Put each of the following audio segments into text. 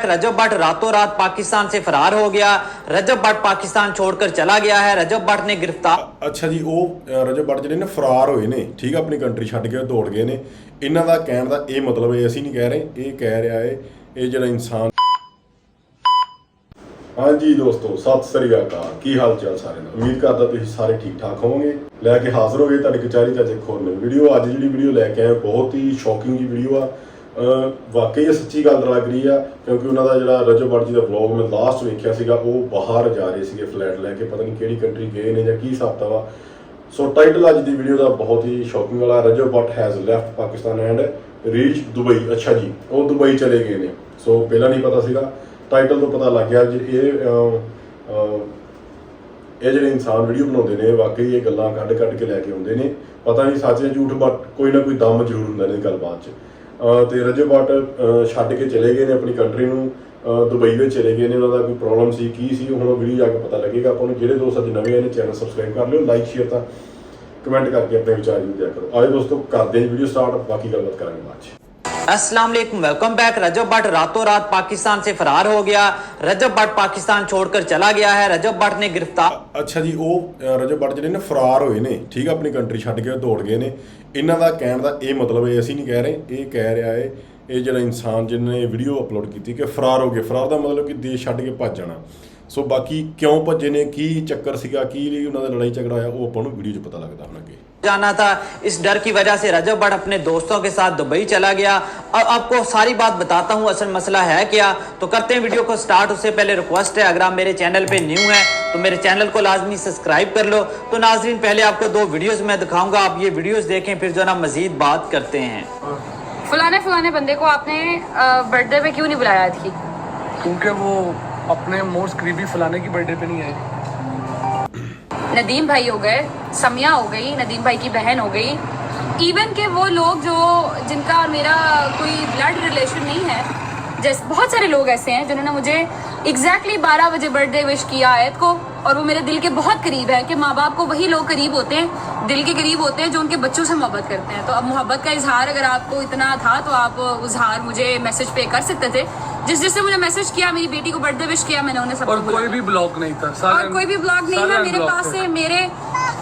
रजब भट्ट रातों रात पाकिस्तान से फरार हो गया। रजब भट्ट पाकिस्तान छोड़कर चला गया है। रजब भट्ट ने गिरफ्तार अच्छा जी रजब भट्ट ਜਿਹੜੇ ਨੇ ਫਰਾਰ ਹੋਏ ਨੇ ਠੀਕ ਆਪਣੀ ਕੰਟਰੀ ਛੱਡ ਕੇ ਦੌੜ ਗਏ ਨੇ। ਇਹਨਾਂ ਦਾ ਕਹਿਣ ਦਾ ਇਹ ਮਤਲਬ ਹੈ ਅਸੀਂ ਨਹੀਂ ਕਹਿ ਰਹੇ, ਇਹ ਕਹਿ ਰਿਹਾ ਹੈ ਇਹ ਜਿਹੜਾ ਇਨਸਾਨ। ਹਾਂਜੀ ਦੋਸਤੋ ਸਤਿ ਸ੍ਰੀ ਅਕਾਲ, ਕੀ ਹਾਲ ਚਾਲ ਸਾਰਿਆਂ ਦਾ। ਉਮੀਦ ਕਰਦਾ ਤੁਸੀਂ ਸਾਰੇ ਠੀਕ ਠਾਕ ਹੋਵੋਗੇ। ਲੈ ਕੇ ਹਾਜ਼ਰ ਹੋ ਗਏ ਤੁਹਾਡੀ ਕਚਹਿਰੀ 'ਚ ਇੱਕ ਹੋਰ ਨਵੀਂ ਵੀਡੀਓ। ਅੱਜ ਜਿਹੜੀ ਵੀਡੀਓ ਲੈ ਕੇ ਆਏ ਬਹੁਤ ਹੀ ਸ਼ੌਕਿੰਗ ਜੀ ਵੀਡੀਓ ਆ। ਵਾਕਈ ਇਹ ਸੱਚੀ ਗੱਲ ਲੱਗ ਰਹੀ ਆ ਕਿਉਂਕਿ ਉਹਨਾਂ ਦਾ ਜਿਹੜਾ ਰਜਬ ਭੱਟ ਜੀ ਦਾ ਵਲੌਗ ਮੈਂ ਲਾਸਟ ਵੇਖਿਆ ਸੀਗਾ, ਉਹ ਬਾਹਰ ਜਾ ਰਹੇ ਸੀਗੇ ਫਲੈਟ ਲੈ ਕੇ, ਪਤਾ ਨਹੀਂ ਕਿਹੜੀ ਕੰਟਰੀ ਗਏ ਨੇ ਜਾਂ ਕੀ ਹਿਸਾਬ ਵਾ। ਸੋ ਟਾਈਟਲ ਅੱਜ ਦੀ ਵੀਡੀਓ ਦਾ ਬਹੁਤ ਹੀ ਸ਼ੌਕਿੰਗ ਵਾਲਾ, Rajab Bhatt has left Pakistan and reach Dubai. ਅੱਛਾ ਜੀ, ਉਹ ਦੁਬਈ ਚਲੇ ਗਏ ਨੇ। ਸੋ ਪਹਿਲਾਂ ਨਹੀਂ ਪਤਾ ਸੀਗਾ, ਟਾਈਟਲ ਤੋਂ ਪਤਾ ਲੱਗ ਗਿਆ ਜੀ ਇਹ ਜਿਹੜੇ ਇਨਸਾਨ ਵੀਡੀਓ ਬਣਾਉਂਦੇ ਨੇ ਵਾਕਈ ਇਹ ਗੱਲਾਂ ਕੱਢ ਕੇ ਲੈ ਕੇ ਆਉਂਦੇ ਨੇ। ਪਤਾ ਨਹੀਂ ਸੱਚ ਜਾਂ ਝੂਠ, ਬਟ ਕੋਈ ਨਾ ਕੋਈ ਦਮ ਜ਼ਰੂਰ ਹੁੰਦਾ ਨੇ ਗੱਲਬਾਤ 'ਚ। ਤੇ ਰਜਬ ਭੱਟ ਛੱਡ ਕੇ ਚਲੇ ਗਏ ਨੇ ਆਪਣੀ ਕੰਟਰੀ ਨੂੰ, ਦੁਬਈ ਵਿੱਚ ਚਲੇ ਗਏ ਨੇ। ਉਹਨਾਂ ਦਾ ਕੋਈ ਪ੍ਰੋਬਲਮ ਸੀ, ਕੀ ਸੀ, ਹੁਣ ਵੀਡੀਓ ਜਾ ਕੇ ਪਤਾ ਲੱਗੇਗਾ ਆਪਾਂ ਨੂੰ। ਜਿਹੜੇ ਦੋਸਤ ਅੱਜ ਨਵੇਂ ਨੇ ਚੈਨਲ ਸਬਸਕ੍ਰਾਈਬ ਕਰ ਲਿਓ, ਲਾਈਕ ਸ਼ੇਅਰ ਤਾਂ ਕਮੈਂਟ ਕਰਕੇ ਆਪਣੇ ਵਿਚਾਰ ਜ਼ਰੂਰ ਦਿਆ ਕਰੋ। ਆਜੋ ਦੋਸਤੋ ਕਰਦੇ ਹਾਂ ਵੀਡੀਓ ਸਟਾਰਟ, ਬਾਕੀ ਗੱਲਬਾਤ करेंगे बाद में। अस्सलाम वालेकुम, वेलकम बैक। रजब भट्ट रातों रात पाकिस्तान से फरार हो गया। रजब भट्ट पाकिस्तान छोड़कर चला गया है। रजब भट्ट ने गिरफ्तार ਅੱਛਾ ਜੀ ਰਜਬ ਭੱਟ ਜਿਹੜੇ ਨੇ ਫਰਾਰ ਹੋਏ ਨੇ ਠੀਕ ਆਪਣੀ ਕੰਟਰੀ ਛੱਡ ਕੇ ਦੌੜ ਗਏ ਨੇ। ਇਹਨਾਂ ਦਾ ਕਹਿਣ ਦਾ ਇਹ ਮਤਲਬ ਹੈ ਅਸੀਂ ਨਹੀਂ ਕਹਿ ਰਹੇ, ਇਹ ਕਹਿ ਰਿਹਾ ਹੈ ਇਹ ਜਿਹੜਾ ਇਨਸਾਨ ਜਿਹਨੇ ਵੀਡੀਓ ਅਪਲੋਡ ਕੀਤੀ ਕਿ ਫਰਾਰ ਹੋ ਗਏ। ਫਰਾਰ ਦਾ ਮਤਲਬ ਕਿ ਦੇਸ਼ ਛੱਡ ਕੇ ਭੱਜ ਜਾਣਾ। ਸੋ ਬਾਕੀ ਕਿਉਂ ਭੱਜੇ ਨੇ, ਕੀ ਚੱਕਰ ਸੀਗਾ, ਕੀ ਉਹਨਾਂ ਦਾ ਲੜਾਈ ਝਗੜਾ ਹੋਇਆ, ਉਹ ਆਪਾਂ ਨੂੰ ਵੀਡੀਓ 'ਚ ਪਤਾ ਲੱਗਦਾ ਹੁਣ ਅੱਗੇ। जाना था, इस डर की वजह से रजब भट्ट अपने दोस्तों के साथ दुबई चला गया। अब आपको सारी बात बताता हूँ असल मसला है क्या। तो करते हैं वीडियो को स्टार्ट। उससे पहले रिक्वेस्ट है, अगर आप मेरे चैनल पे न्यू हैं तो मेरे चैनल को लाजमी सब्सक्राइब कर लो। तो नाजरीन पहले आपको दो वीडियोस मैं दिखाऊंगा, आप ये वीडियोस देखें, फिर जो है ना मजीद बात करते हैं। फलाने बंदे को आपने बर्थडे पे क्यों नहीं बुलाया थी? क्योंकि वो अपने मोस्ट करीबी फलाने की बर्थडे पे नहीं आए। नदीम भाई हो गए, समिया हो गई, नदीम भाई की बहन हो गई, इवन के वो लोग जो जिनका और मेरा कोई ब्लड रिलेशन नहीं है। जैसे बहुत सारे लोग ऐसे हैं जिन्होंने मुझे एग्जैक्टली 12 बजे बर्थडे विश किया आयत को, और वो मेरे दिल के बहुत करीब है कि माँ बाप को वही लोग करीब होते हैं, दिल के करीब होते हैं जो उनके बच्चों से मोहब्बत करते हैं। तो अब मोहब्बत का इजहार अगर आपको इतना था तो आप इजहार मुझे मैसेज पे कर सकते थे। जिसने मुझे मैसेज किया, मेरी बेटी को बर्थडे विश किया, मैंने उन्हें सब। और कोई भी ब्लॉग नहीं था, और कोई भी ब्लॉग नहीं है मेरे पास से।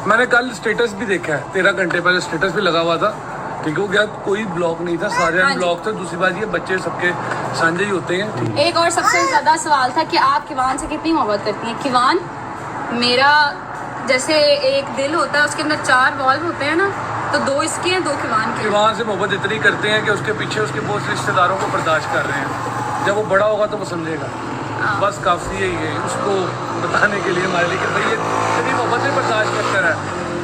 मैंने कल स्टेटस भी देखा है, 13 घंटे पहले स्टेटस भी लगा हुआ था, ठीक हो गया। कोई ब्लॉग नहीं था, सारे ब्लॉग थे। दूसरी बात ये बच्चे सबके साझे ही होते हैं। एक और सबसे ज्यादा सवाल था कि आप किवान से कितनी मोहब्बत करती हैं। किवान मेरा जैसे एक दिल होता है, उसके अंदर 4 वॉल्व होते हैं ना, तो 2 इसके हैं, 2 किवान के। किवान से मोहब्बत इतनी करते हैं कि उसके पीछे उसके बहुत रिश्तेदारों को बर्दाश्त कर रहे हैं। जब वो बड़ा होगा तो वो समझेगा। बस काफ़ी यही है उसको बताने के लिए हमारे लिए कि भाई ये तेरी मोहब्बत से बर्दाश्त करता है,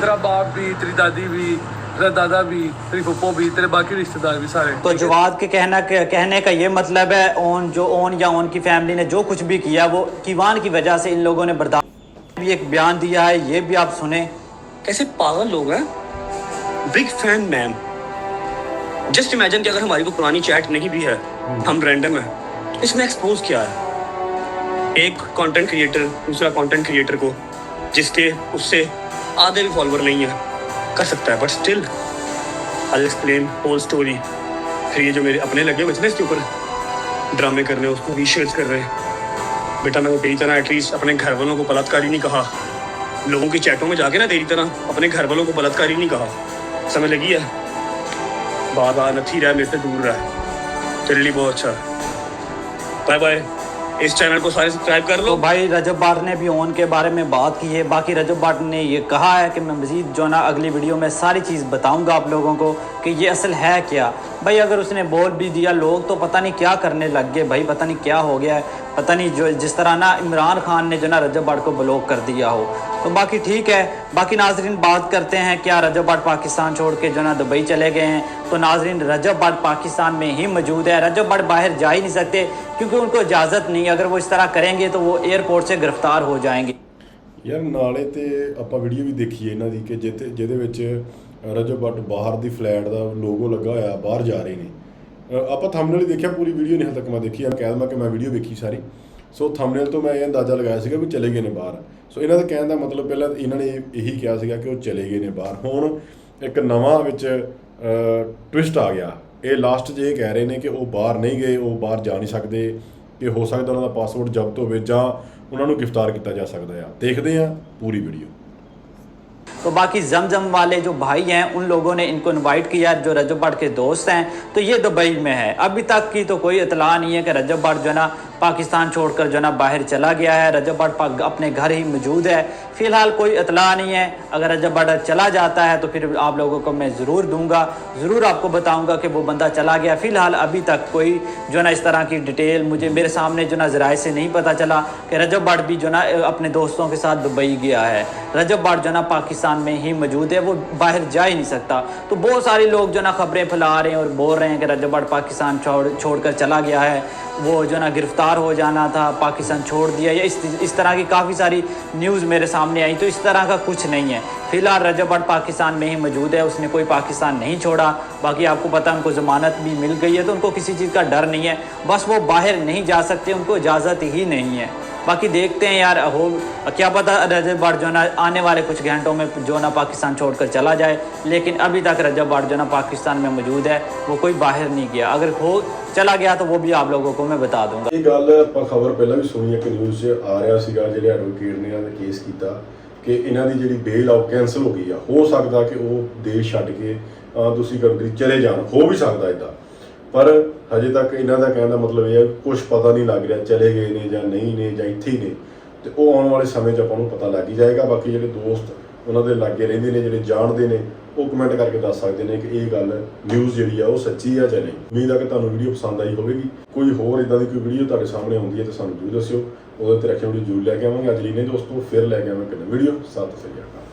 तेरा बाप भी, तेरी दादी भी, तेरा दादा भी, तेरी पप्पो भी, तेरे बाकी रिश्तेदार भी सारे। तो जवाद के कहने का ये मतलब है ओन या ओन की फैमिली ने जो कुछ भी किया वो किवान की वजह से इन लोगों ने बर्दाश्त। भी एक बयान दिया है, ये भी आप सुने। कैसे पागल लोग हैं। Big fan ma'am. Just imagine कि अगर हमारी वो पुरानी चैट नहीं भी है, हम रैंडम है, इसमें एक्सपोज किया है एक कंटेंट क्रिएटर दूसरा कंटेंट क्रिएटर को जिसके उससे आधे भी फॉलोवर नहीं है कर सकता है, but still I explain whole story. फिर ये जो मेरे अपने लगे हुए थे ना इसके ऊपर ड्रामे करने, उसको रीशेयर्स कर रहे हैं। बेटा मैं तेरी तरह एटलीस्ट अपने घर वालों को बलात्कारी नहीं कहा, लोगों की चैटों में जाके ना तेरी तरह अपने घर वालों को बलात्कारी नहीं कहा। समझ लगी है? बाबा नथी रहा, मेरे से दूर रहा, तेरे लिए बहुत अच्छा। Bye bye. इस चैनल को सारे सब्सक्राइब कर लो। तो भाई रजब भट्ट ने भी ओन के बारे में बात की है। बाकी रजब भट्ट ने ये कहा है कि मैं मज़ीद जो ना अगली वीडियो में सारी चीज़ बताऊंगा आप लोगों को कि ये असल है क्या। भाई अगर उसने बोल भी दिया, लोग तो पता नहीं क्या करने लग गए भाई, पता नहीं क्या हो गया है, पता नहीं जो जिस तरह ना इमरान खान ने जो ना रजब भट्ट को ब्लॉक कर दिया हो। तो बाकी ठीक है। बाकी नाजरीन बात करते हैं, क्या रजब भट्ट पाकिस्तान छोड़ के जो ना दुबई चले गए हैं। तो नाजरीन रजब भट्ट पाकिस्तान में ही मौजूद है। रजब भट्ट बाहर जा ही नहीं सकते क्योंकि उनको इजाज़त नहीं। अगर वो इस तरह करेंगे तो वो एयरपोर्ट से गिरफ्तार हो जाएंगे। ਯਾਰ ਨਾਲੇ ਤੇ ਆਪਾਂ ਵੀਡੀਓ ਵੀ ਦੇਖੀ ਇਹਨਾਂ ਦੀ ਕਿ ਜਿਹਦੇ ਵਿੱਚ ਰਜਬ ਭੱਟ ਬਾਹਰ ਦੀ ਫਲੈਟ ਦਾ ਲੋਗੋ ਲੱਗਾ ਹੋਇਆ ਬਾਹਰ ਜਾ ਰਹੇ ਨੇ। ਆਪਾਂ ਥੰਬਨੇਲ ਹੀ ਦੇਖਿਆ, ਪੂਰੀ ਵੀਡੀਓ ਨਹੀਂ ਹਾਲੇ ਤੱਕ ਮੈਂ ਦੇਖੀ। ਕਹਿ ਦਵਾਂ ਕਿ ਮੈਂ ਵੀਡੀਓ ਵੇਖੀ ਸਾਰੀ। ਸੋ ਥੰਬਨੇਲ ਤੋਂ ਮੈਂ ਇਹ ਅੰਦਾਜ਼ਾ ਲਗਾਇਆ ਸੀਗਾ ਵੀ ਚਲੇ ਗਏ ਨੇ ਬਾਹਰ। ਸੋ ਇਹਨਾਂ ਦਾ ਕਹਿਣ ਦਾ ਮਤਲਬ ਪਹਿਲਾਂ ਇਹਨਾਂ ਨੇ ਇਹੀ ਕਿਹਾ ਸੀਗਾ ਕਿ ਉਹ ਚਲੇ ਗਏ ਨੇ ਬਾਹਰ। ਹੁਣ ਇੱਕ ਨਵਾਂ ਵਿੱਚ ਟਵਿਸਟ ਆ ਗਿਆ। ਇਹ ਲਾਸਟ 'ਚ ਇਹ ਕਹਿ ਰਹੇ ਨੇ ਕਿ ਉਹ ਬਾਹਰ ਨਹੀਂ ਗਏ, ਉਹ ਬਾਹਰ ਜਾ ਨਹੀਂ ਸਕਦੇ, ਕਿ ਹੋ ਸਕਦਾ ਉਹਨਾਂ ਦਾ ਪਾਸਪੋਰਟ ਜ਼ਬਤ ਹੋਵੇ ਜਾਂ ਉਹਨਾਂ ਨੂੰ गिरफ्तार ਕੀਤਾ ਜਾ ਸਕਦਾ ਆ। ਦੇਖਦੇ ਹਾਂ ਪੂਰੀ ਵੀਡੀਓ। तो बाकी जमजम वाले जो भाई हैं उन लोगों ने इनको इनवाइट किया, जो रजब भट्ट के दोस्त हैं, तो ये दुबई में है। अभी तक की तो कोई इतला नहीं है कि रजब भट्ट जो है ना पाकिस्तान छोड़कर जो है ना बाहर चला गया है। रजब भट्ट अपने घर ही मौजूद है। फ़िलहाल कोई इतला नहीं है। अगर रजब भट्ट चला जाता है तो फिर आप लोगों को मैं ज़रूर दूंगा, ज़रूर आपको बताऊंगा कि वो बंदा चला गया। फ़िलहाल अभी तक कोई जो है ना इस तरह की डिटेल मुझे मेरे सामने जो ना ज़राए से नहीं पता चला कि रजब भट्ट भी जो ना अपने दोस्तों के साथ दुबई गया है। रजब भट्ट जो ना पाकिस्तान में ही मौजूद है, वो बाहर जा ही नहीं सकता। तो बहुत सारे लोग जो ना खबरें फैला रहे हैं और बोल रहे हैं कि रजब भट्ट पाकिस्तान छोड़कर चला गया है, वो जो ना गिरफ्तार हो जाना था, पाकिस्तान छोड़ दिया, या इस तरह की काफ़ी सारी न्यूज़ मेरे सामने आई। तो इस तरह का कुछ नहीं है। फिलहाल रजब भट्ट पाकिस्तान में ही मौजूद है, उसने कोई पाकिस्तान नहीं छोड़ा। बाकी आपको पता है उनको ज़मानत भी मिल गई है, तो उनको किसी चीज़ का डर नहीं है। बस वो बाहर नहीं जा सकते, उनको इजाज़त ही नहीं है। बाकी देखते हैं यार, हो क्या पता रजब भट्ट जो ना आने वाले कुछ घंटों में जो ना पाकिस्तान छोड़कर चला जाए। लेकिन अभी तक रजब भट्ट जो ना पाकिस्तान में मौजूद है, वो कोई बाहर नहीं गया। अगर हो चला गया तो वो भी आप लोगों को मैं बता दूंगा। ਇਹ ਗੱਲ ਆਪਾਂ ਖਬਰ ਪਹਿਲਾਂ ਵੀ ਸੁਣੀ ਹੈ ਕਿ ਨਿਊਜ਼ 'ਚ ਆ ਰਿਹਾ ਸੀਗਾ, ਜਿਹੜੇ ਐਡਵੋਕੇਟ ਨੇ ਇਹਨਾਂ ਦਾ ਕੇਸ ਕੀਤਾ ਕਿ ਇਹਨਾਂ ਦੀ ਜਿਹੜੀ ਬੇਲ ਆ ਉਹ ਕੈਂਸਲ ਹੋ ਗਈ ਆ। ਹੋ ਸਕਦਾ ਕਿ ਉਹ ਦੇਸ਼ ਛੱਡ ਕੇ ਤੁਸੀਂ ਕੰਟਰੀ ਚਲੇ ਜਾਣ, ਹੋ ਵੀ ਸਕਦਾ ਇੱਦਾਂ। ਪਰ ਹਜੇ ਤੱਕ ਇਹਨਾਂ ਦਾ ਕਹਿਣ ਦਾ ਮਤਲਬ ਇਹ ਹੈ ਕੁਝ ਪਤਾ ਨਹੀਂ ਲੱਗ ਰਿਹਾ ਚਲੇ ਗਏ ਨੇ ਜਾਂ ਨਹੀਂ ਨੇ ਜਾਂ ਇੱਥੇ ਹੀ ਨੇ। ਤੇ ਉਹ ਆਉਣ ਵਾਲੇ ਸਮੇਂ 'ਚ ਆਪਾਂ ਨੂੰ ਪਤਾ ਲੱਗ ਹੀ ਜਾਏਗਾ। ਬਾਕੀ ਜਿਹੜੇ ਦੋਸਤ ਉਹਨਾਂ ਦੇ ਲਾਗੇ ਰਹਿੰਦੇ ਨੇ, ਜਿਹੜੇ ਜਾਣਦੇ ਨੇ, ਉਹ ਕਮੈਂਟ ਕਰਕੇ ਦੱਸ ਸਕਦੇ ਨੇ ਕਿ ਇਹ ਗੱਲ ਨਿਊਜ਼ ਜਿਹੜੀ ਆ ਉਹ ਸੱਚੀ ਆ ਜਾਂ ਨਹੀਂ। ਉਮੀਦ ਆ ਕਿ ਤੁਹਾਨੂੰ ਵੀਡੀਓ ਪਸੰਦ ਆਈ ਹੋਵੇਗੀ। ਕੋਈ ਹੋਰ ਇਦਾਂ ਦੀ ਕੋਈ ਵੀਡੀਓ ਤੁਹਾਡੇ ਸਾਹਮਣੇ ਆਉਂਦੀ ਹੈ ਤਾਂ ਸਾਨੂੰ ਜ਼ਰੂਰ ਦੱਸਿਓ, ਉਹਦੇ ਤੇ ਰੱਖਿਆ ਵੀਡੀਓ ਜ਼ਰੂਰ ਲੈ ਕੇ ਆਵਾਂਗੇ। ਅੱਜ ਲਈ ਨੇ ਦੋਸਤੋ, ਫਿਰ ਲੈ ਕੇ ਆਵਾਂਗੇ ਇੱਕ ਨਵੀਂ ਵੀਡੀਓ। ਸਤਿ ਸ੍ਰੀ ਅਕਾਲ।